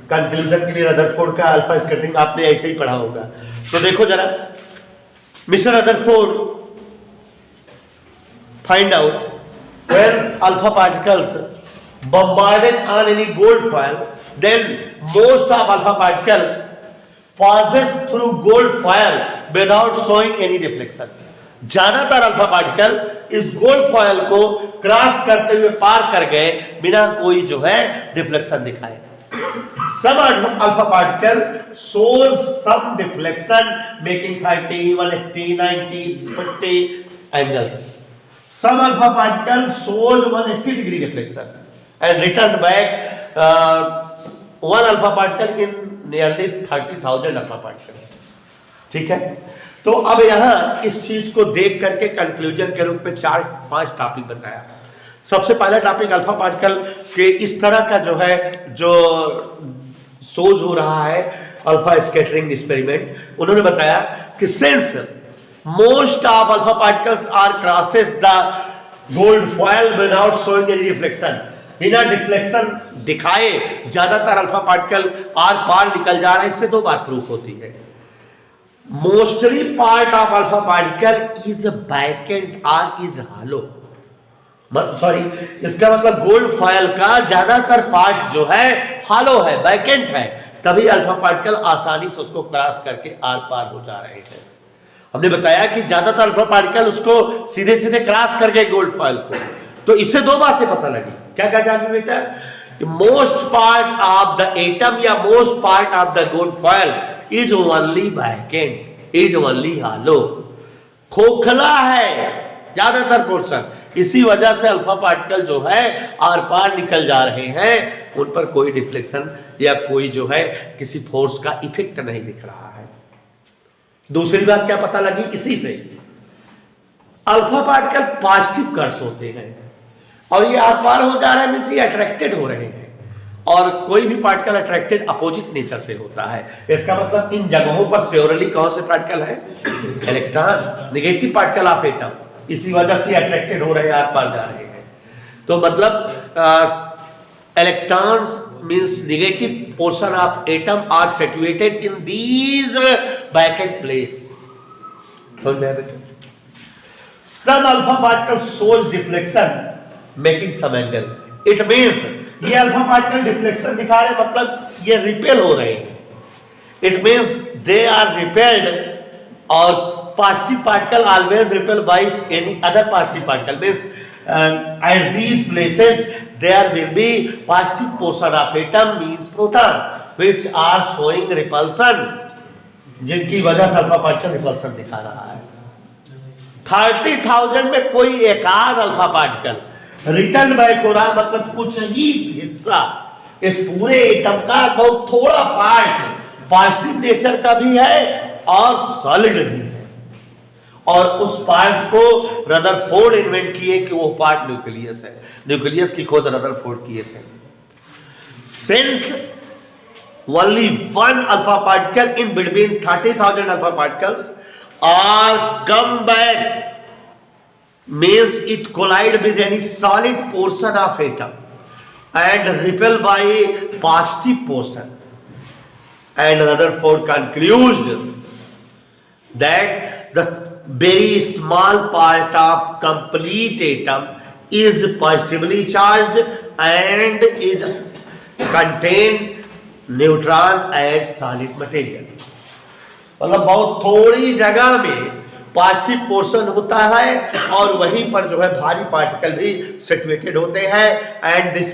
Conclusion के लिए रदरफोर्ड का अल्फा स्कैटरिंग आपने ऐसे ही पढ़ा होगा. तो देखो जरा, mister Rutherford find out when alpha particles bombarded on any gold foil, then most of alpha particle passes through gold foil without showing any deflection. ज्यादातर अल्फा पार्टिकल इस गोल्ड फॉयल को क्रॉस करते हुए पार कर गए बिना कोई जो है डिफ्लेक्शन दिखाए. Some alpha particle shows some deflection making 30, 180, 90, 50 angles. Some alpha particle shows 180 degree deflection and return back one alpha particle in nearly 30,000 alpha particles. ठीक है, तो अब यहाँ इस चीज को देख करके कंक्लूजन के रूप में 4-5 टॉपिक बताया. सबसे पहला टॉपिक अल्फा पार्टिकल के इस तरह का जो है जो सोज हो रहा है अल्फा स्कैटरिंग एक्सपेरिमेंट. उन्होंने बताया कि since most of alpha particles are crosses the gold foil without showing any reflection, बिना डिफ्लेक्शन दिखाए ज्यादातर अल्फा पार्टिकल आर पार निकल जा रहे हैं. इससे दो बात प्रूफ होती है. Mostly part of alpha particle is vacant और इज हॉलो. सॉरी, इसका मतलब गोल्ड फॉयल का ज्यादातर पार्ट जो है हॉलो है, वैकेंट है, तभी अल्फा पार्टिकल आसानी से उसको क्रॉस करके आर पार हो जा रहे हैं. हमने बताया कि ज्यादातर अल्फा पार्टिकल उसको सीधे सीधे क्रॉस कर गए गोल्ड फॉयल को. तो इससे दो बातें पता लगी. क्या क्या जान बेटा, most part of the atom या most part of the gold foil is only vacant, is only hollow, खोखला है ज्यादातर पोर्शन. इसी वजह से अल्फा पार्टिकल जो है आर पार निकल जा रहे हैं, उन पर कोई डिफ्लेक्शन या कोई जो है किसी फोर्स का इफेक्ट नहीं दिख रहा है. दूसरी बात क्या पता लगी इसी से, अल्फा पार्टिकल पॉजिटिव कर्स होते हैं और ये आर पार हो जा रहा है, मीन्स ये अट्रैक्टेड हो रहे हैं, और कोई भी पार्टिकल अट्रैक्टेड अपोजिट नेचर से होता है। इसका मतलब इन जगहों पर श्योरली कौन से पार्टिकल है, electron, negative particle of atom, इसी वजह से अट्रैक्टेड हो रहे हैं, आर पार जा रहे हैं। तो मतलब electrons means negative portion of atom are situated in these vacant place. समझ में आया बेटा? Some alpha particles shows deflection making some angle. It means ये alpha particle deflection दिखा रहे मतलब ये repel हो रहे हैं. It means they are repelled और positive particle always repelled by any other positive particle. Means at these places there will be positive portion of atom means proton which are showing repulsion, जिनकी वजह से alpha particle repulsion दिखा रहा है। 30,000 में कोई एक आध अल्फा पार्टिकल रिटर्न बैक हो रहा है, मतलब कुछ ही हिस्सा इस पूरे एटम का बहुत थोड़ा पार्ट पॉजिटिव नेचर का भी है और सॉलिड भी है, और उस पार्ट को रदरफोर्ड इन्वेंट किए कि वो पार्ट न्यूक्लियस है। न्यूक्लियस की खोज रदरफोर्ड किए थे। Since only one alpha particle in between 30,000 alpha particles or come back means it collide with any solid portion of atom and repel by a positive portion, and Rutherford concludes that the very small part of complete atom is positively charged and is contain neutron as solid material। मतलब बहुत थोड़ी जगह में positive portion होता है और वहीं पर जो है भारी पार्टिकल भी सिचुएटेड होते हैं, and this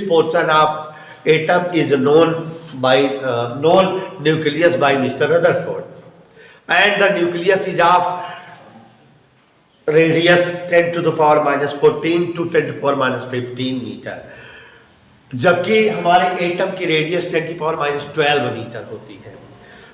portion of atom is known nucleus bye mister Rutherford, and the nucleus is of radius 10 to the power minus 14 to 10 to the power minus 15 metre, जबकि हमारे एटम की radius 10 to the power minus 12 metre होती है।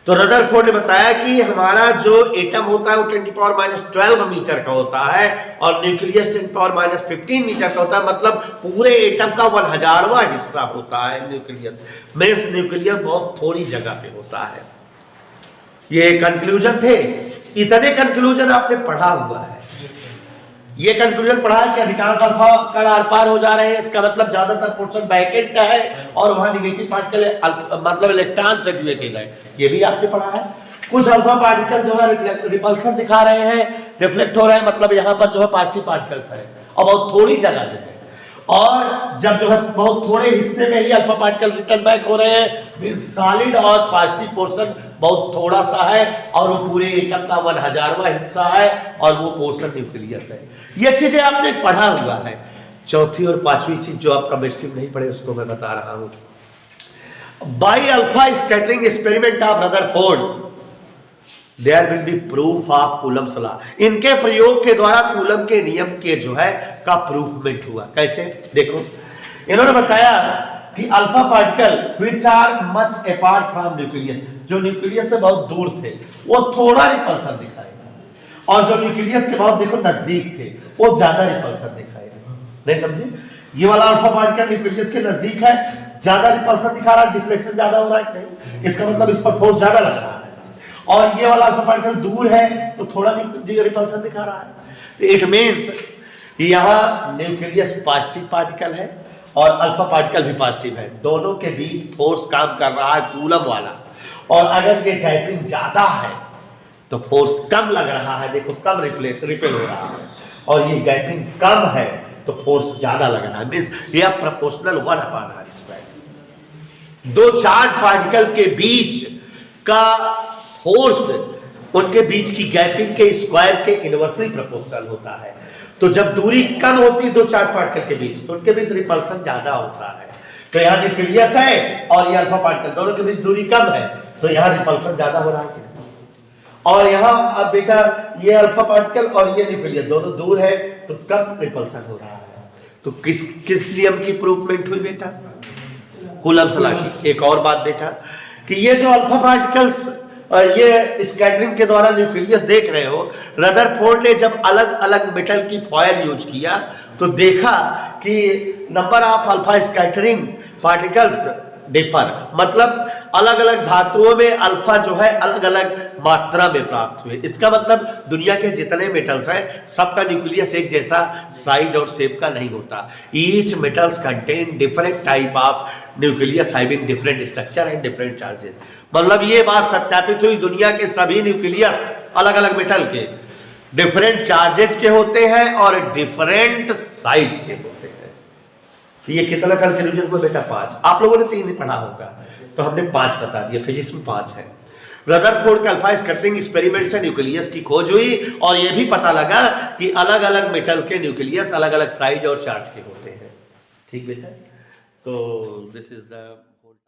तो Rutherford ने बताया कि हमारा जो एटम होता है वो 10 की पावर माइनस 12 मीटर का होता है और न्यूक्लियस 10 की पावर माइनस 15 मीटर का होता है, मतलब पूरे एटम का 1,000वां हिस्सा होता है न्यूक्लियस। मींस न्यूक्लियस बहुत थोड़ी जगह पे होता है। ये कंक्लूजन थे, इतने कंक्लूजन आपने पढ़ा हुआ है। ये कंक्लूजन पढ़ा है कि अधिकांश अल्फा कण आर पार हो जा रहे हैं, इसका मतलब ज्यादातर पोर्शन वैकेंट का है और वहां नेगेटिव पार्टिकल मतलब इलेक्ट्रॉन सिचुएटेड है, ये भी आपने पढ़ा है। कुछ अल्फा पार्टिकल जो है रिपल्सन दिखा रहे हैं, रिफ्लेक्ट हो रहे हैं, मतलब यहाँ पर जो है पॉजिटिव पार्टिकल्स है और बहुत थोड़ी जगह में है, और जब जो है बहुत थोड़े हिस्से में ही अल्फा पार्टिकल रिटर्न बैक हो रहे हैं, सॉलिड और पॉजिटिव पोर्शन बहुत थोड़ा सा है और वो पूरे एटम का 1,000वां हिस्सा है और वो पोर्शन न्यूक्लियस है। ये चीजें आपने पढ़ा हुआ है। चौथी और पांचवी चीज जो आप केमिस्ट्री में नहीं पढ़े उसको मैं बता रहा हूं। By alpha scattering experiment of Rutherford there will be proof of Coulomb's law. इनके प्रयोग के द्वारा कूलम के नियम के जो है का प्रूफमेंट हुआ। कैसे? देखो, इन्होंने बताया कि alpha particle which are much apart from nucleus, जो न्यूक्लियस से बहुत दूर थे वो थोड़ा रिपल्सन दिखाएगा, और जो न्यूक्लियस के बहुत देखो नजदीक थे वो ज्यादा रिपल्सन दिखाएगा। नहीं समझे? ये वाला अल्फा पार्टिकल न्यूक्लियस के नजदीक है, ज्यादा रिपल्सन दिखा रहा है, डिफ्लेक्शन ज्यादा हो रहा है, नहीं, इसका मतलब इस पर फोर्स ज्यादा लग रहा है। और ये वाला अल्फा पार्टिकल दूर है तो थोड़ा रिपल्सन दिखा रहा है। इट मींस यहाँ न्यूक्लियस पॉजिटिव पार्टिकल है और अल्फा पार्टिकल भी पॉजिटिव है, दोनों के बीच फोर्स काम कर रहा है कूलम वाला, और अगर ये गैपिंग ज्यादा है तो फोर्स कम लग रहा है, देखो कम रिपेल हो रहा है, और ये गैपिंग कम है तो फोर्स ज्यादा लग रहा है। मींस ये प्रोपोर्शनल 1/r²। दो चार्ज पार्टिकल के बीच का फोर्स उनके बीच की गैपिंग के स्क्वायर के इनवर्सली प्रोपोर्शनल होता है। तो जब दूरी कम होती है दो चार्ज पार्टिकल के बीच तो उनके बीच रिपल्सन ज्यादा होता है। तो यहाँ न्यूक्लियस है और ये अल्फा पार्टिकल, दोनों के बीच दूरी कम है तो यहाँ रिपल्सन ज्यादा हो रहा है। और यहाँ अब बेटा ये अल्फा पार्टिकल और ये न्यूक्लियस दोनों दूर है तो कम रिपल्सन हो रहा है। तो किस नियम की प्रूफमेंट हुई बेटा? कूलम्स लॉ की। एक और बात बेटा कि ये जो अल्फा पार्टिकल्स ये स्कैटरिंग के द्वारा न्यूक्लियस देख रहे हो। रदरफोर्ड ने जब अलग अलग मेटल की फॉयल यूज किया तो देखा कि number of alpha scattering particles differ, मतलब अलग अलग धातुओं में अल्फा जो है अलग अलग मात्रा में प्राप्त हुए। इसका मतलब दुनिया के जितने मेटल्स हैं सबका न्यूक्लियस एक जैसा साइज और शेप का नहीं होता। Each metals contain different type of nucleus having different structure and different charges. मतलब ये बात सत्यापित हुई, दुनिया के सभी न्यूक्लियस अलग अलग मेटल के डिफरेंट चार्जेज के होते हैं और डिफरेंट साइज के होते हैं। ये कितना कंक्लूजन को बेटा 5, आप लोगों ने 3 पढ़ा होगा तो हमने 5 बता दिया, फिजिक्स में 5 है। रदरफोर्ड के अल्फा स्कैटरिंग एक्सपेरिमेंट से न्यूक्लियस की खोज हुई और यह भी पता लगा कि अलग अलग मेटल के न्यूक्लियस अलग अलग साइज और चार्ज के होते हैं। ठीक बेटा, तो दिस इज द